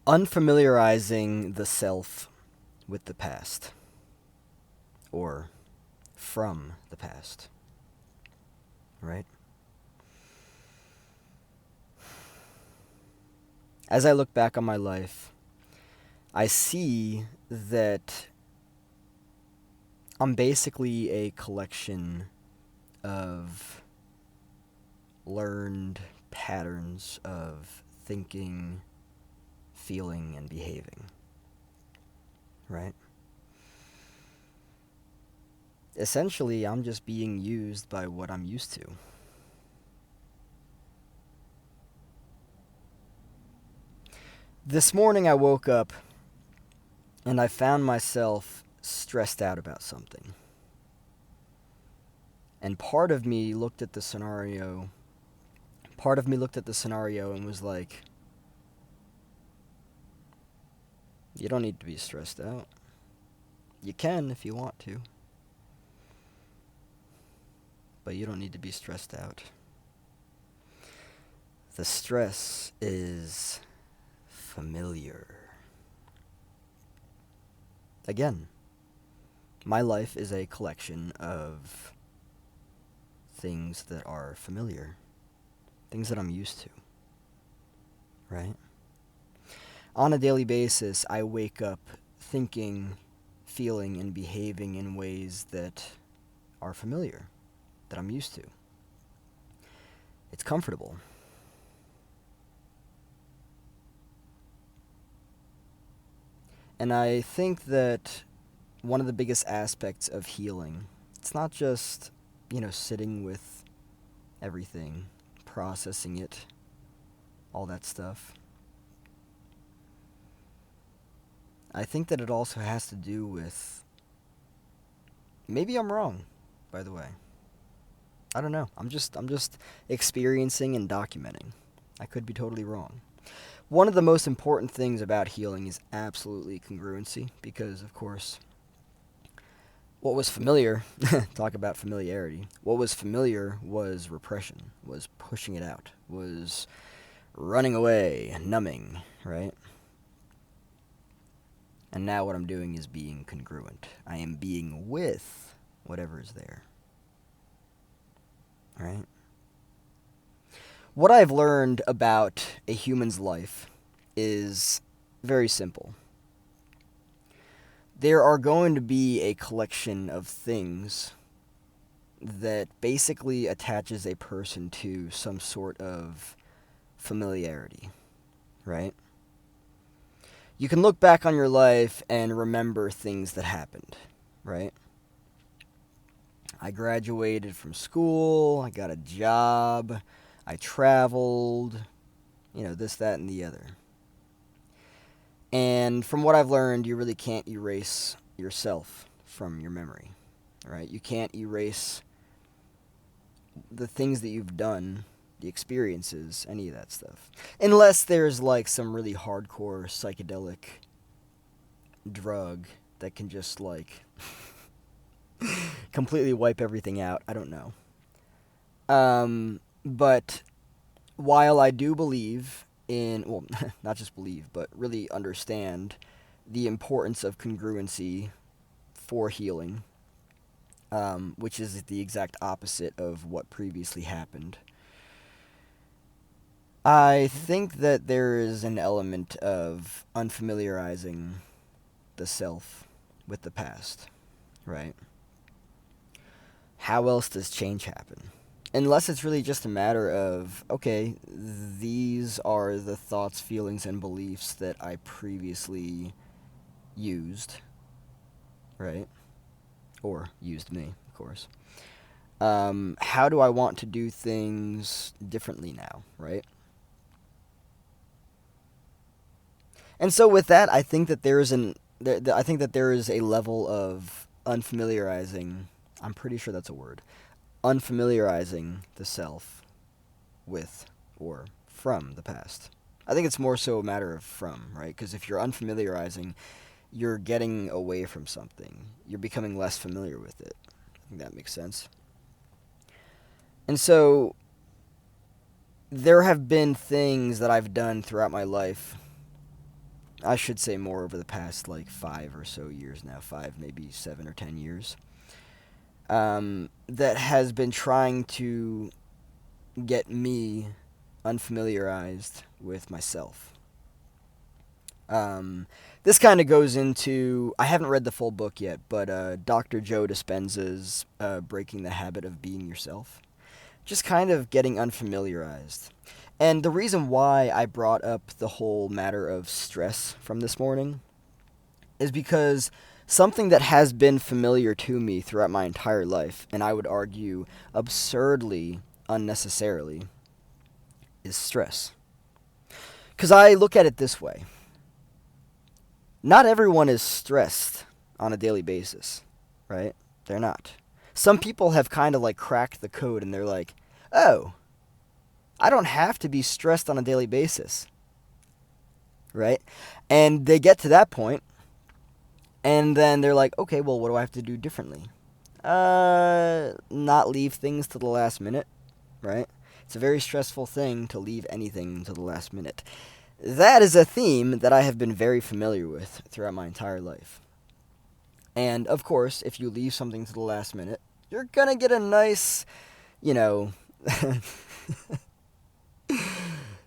Unfamiliarizing the self with the past, or from the past, right? As I look back on my life, I see that I'm basically a collection of learned patterns of thinking, feeling, and behaving, right? Essentially, I'm just being used by what I'm used to. This morning I woke up and I found myself stressed out about something. And part of me looked at the scenario and was like, you don't need to be stressed out. You can if you want to, but you don't need to be stressed out. The stress is familiar. Again, my life is a collection of things that are familiar, things that I'm used to, right? On a daily basis, I wake up thinking, feeling, and behaving in ways that are familiar, that I'm used to. It's comfortable. And I think that one of the biggest aspects of healing, it's not just, sitting with everything, processing it, all that stuff. I think that it also has to do with, maybe I'm wrong, by the way. I don't know. I'm just experiencing and documenting. I could be totally wrong. One of the most important things about healing is absolutely congruency because of course what was familiar, talk about familiarity. What was familiar was repression, was pushing it out, was running away, numbing, right? And now what I'm doing is being congruent. I am being with whatever is there. Right? What I've learned about a human's life is very simple. There are going to be a collection of things that basically attaches a person to some sort of familiarity, right? You can look back on your life and remember things that happened, right? I graduated from school, I got a job, I traveled, this, that, and the other. And from what I've learned, you really can't erase yourself from your memory, right? You can't erase the things that you've done, the experiences, any of that stuff. Unless there's like some really hardcore psychedelic drug that can just like completely wipe everything out. I don't know. But while I do believe in, well, not just believe, but really understand the importance of congruency for healing, which is the exact opposite of what previously happened, I think that there is an element of unfamiliarizing the self with the past, right? How else does change happen? Unless it's really just a matter of, okay, these are the thoughts, feelings, and beliefs that I previously used, right? Or used me, of course. How do I want to do things differently now, right? And so with that, I think that I think that there is a level of unfamiliarizing. I'm pretty sure that's a word. Unfamiliarizing the self with or from the past. I think it's more so a matter of from, right? Because if you're unfamiliarizing, you're getting away from something. You're becoming less familiar with it. I think that makes sense. And so there have been things that I've done throughout my life I should say more over the past like 5 or so years now, 5, maybe 7 or 10 years, that has been trying to get me unfamiliarized with myself. Um, this kind of goes into, I haven't read the full book yet, but Dr. Joe Dispenza's Breaking the Habit of Being Yourself. Just kind of getting unfamiliarized. And the reason why I brought up the whole matter of stress from this morning is because something that has been familiar to me throughout my entire life, and I would argue absurdly unnecessarily, is stress. Because I look at it this way: not everyone is stressed on a daily basis, right? They're not. Some people have kind of like cracked the code and they're like, oh, I don't have to be stressed on a daily basis, right? And they get to that point and then they're like, okay, well, what do I have to do differently? Not leave things to the last minute, right? It's a very stressful thing to leave anything to the last minute. That is a theme that I have been very familiar with throughout my entire life. And of course, if you leave something to the last minute, you're gonna get a nice, you know,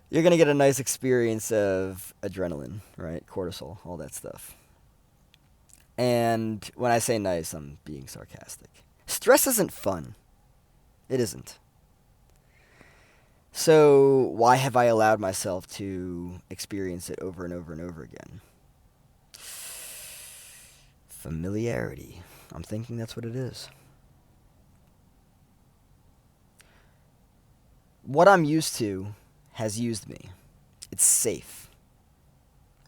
you're gonna get a nice experience of adrenaline, right? Cortisol, all that stuff. And when I say nice, I'm being sarcastic. Stress isn't fun. It isn't. So why have I allowed myself to experience it over and over and over again? Familiarity. I'm thinking that's what it is. What I'm used to has used me. It's safe.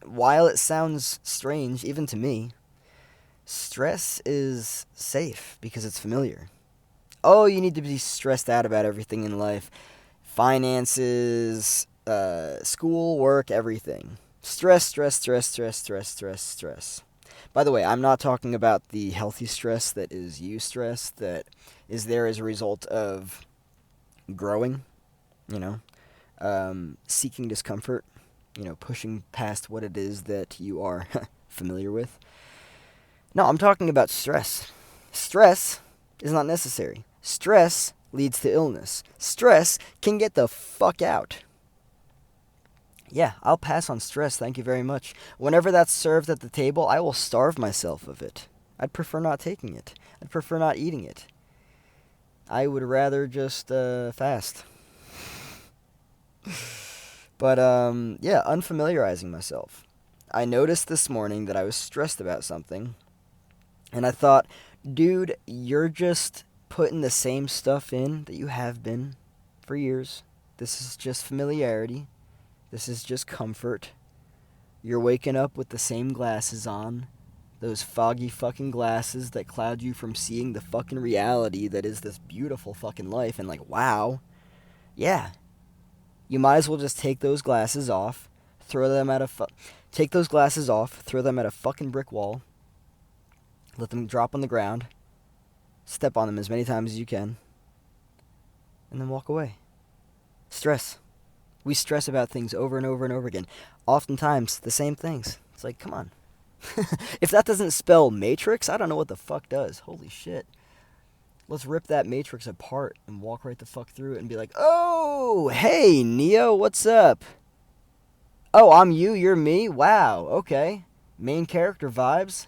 While it sounds strange, even to me, stress is safe because it's familiar. Oh, you need to be stressed out about everything in life: finances, school, work, everything. Stress, stress, stress, stress, stress, stress, stress. By the way, I'm not talking about the healthy stress that is eustress, that is there as a result of growing, you know, seeking discomfort, pushing past what it is that you are familiar with. No, I'm talking about stress. Stress is not necessary. Stress leads to illness. Stress can get the fuck out. Yeah, I'll pass on stress, thank you very much. Whenever that's served at the table, I will starve myself of it. I'd prefer not taking it. I'd prefer not eating it. I would rather just fast. But yeah, unfamiliarizing myself. I noticed this morning that I was stressed about something, and I thought, dude, you're just putting the same stuff in that you have been for years. This is just familiarity. This is just comfort. You're waking up with the same glasses on. Those foggy fucking glasses that cloud you from seeing the fucking reality that is this beautiful fucking life. And like, wow. Yeah. You might as well just take those glasses off, throw them at a take those glasses off, throw them at a fucking brick wall, let them drop on the ground, step on them as many times as you can, and then walk away. Stress. We stress about things over and over and over again. Oftentimes, the same things. It's like, come on. If that doesn't spell Matrix, I don't know what the fuck does. Holy shit. Let's rip that Matrix apart and walk right the fuck through it and be like, oh, hey, Neo, what's up? Oh, I'm you, you're me? Wow, okay. Main character vibes.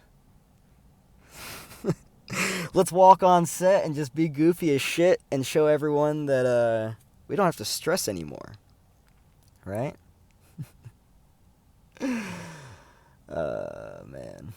Let's walk on set and just be goofy as shit and show everyone that we don't have to stress anymore. Right? Man.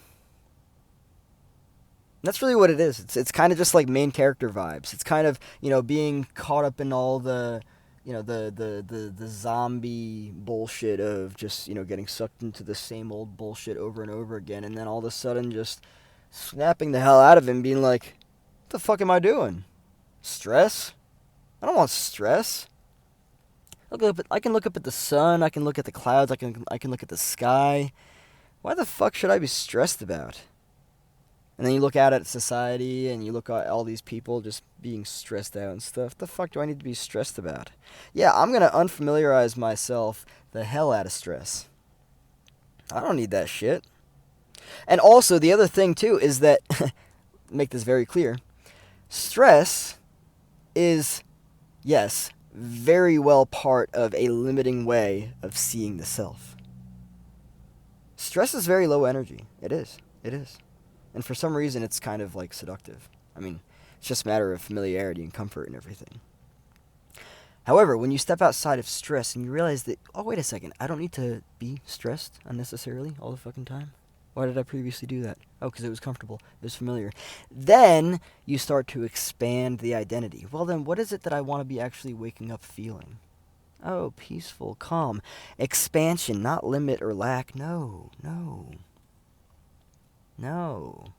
That's really what it is. It's kind of just like main character vibes. It's kind of, being caught up in all the, the zombie bullshit of just, getting sucked into the same old bullshit over and over again, and then all of a sudden just snapping the hell out of him, being like, what the fuck am I doing? Stress? I don't want stress. I can look up at the sun, I can look at the clouds, I can look at the sky. Why the fuck should I be stressed about? And then you look out at society and you look at all these people just being stressed out and stuff. What the fuck do I need to be stressed about? Yeah, I'm gonna unfamiliarize myself the hell out of stress. I don't need that shit. And also, the other thing, too, is that, make this very clear, stress is, yes, very well part of a limiting way of seeing the self. Stress is very low energy. It is. It is. And for some reason, it's kind of like seductive. I mean, it's just a matter of familiarity and comfort and everything. However, when you step outside of stress and you realize that, oh, wait a second, I don't need to be stressed unnecessarily all the fucking time. Why did I previously do that? Oh, because it was comfortable. It was familiar. Then you start to expand the identity. Well, then what is it that I want to be actually waking up feeling? Oh, peaceful, calm. Expansion, not limit or lack. No, no, no.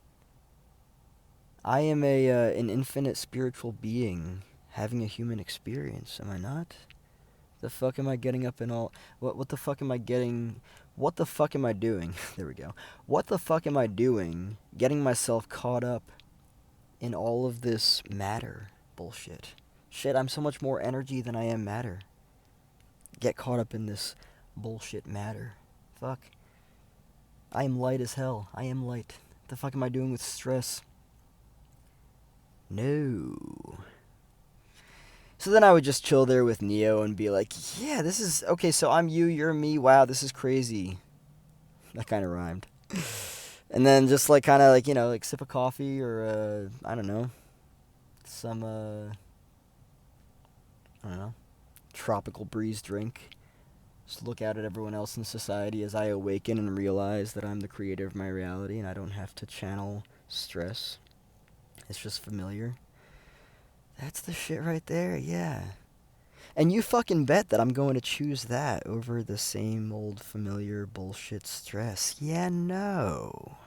I am an infinite spiritual being having a human experience, am I not? The fuck am I getting up in all... What the fuck am I getting... What the fuck am I doing? There we go. What the fuck am I doing getting myself caught up in all of this matter bullshit? Shit, I'm so much more energy than I am matter. Get caught up in this bullshit matter. Fuck. I am light as hell. I am light. What the fuck am I doing with stress? No. So then I would just chill there with Neo and be like, yeah, this is... Okay, so I'm you, you're me. Wow, this is crazy. That kind of rhymed. And then just like kind of like, you know, like sip a coffee or, I don't know, some, I don't know, tropical breeze drink. Just look out at everyone else in society as I awaken and realize that I'm the creator of my reality and I don't have to channel stress. It's just familiar. That's the shit right there, yeah. And you fucking bet that I'm going to choose that over the same old familiar bullshit stress. Yeah, no.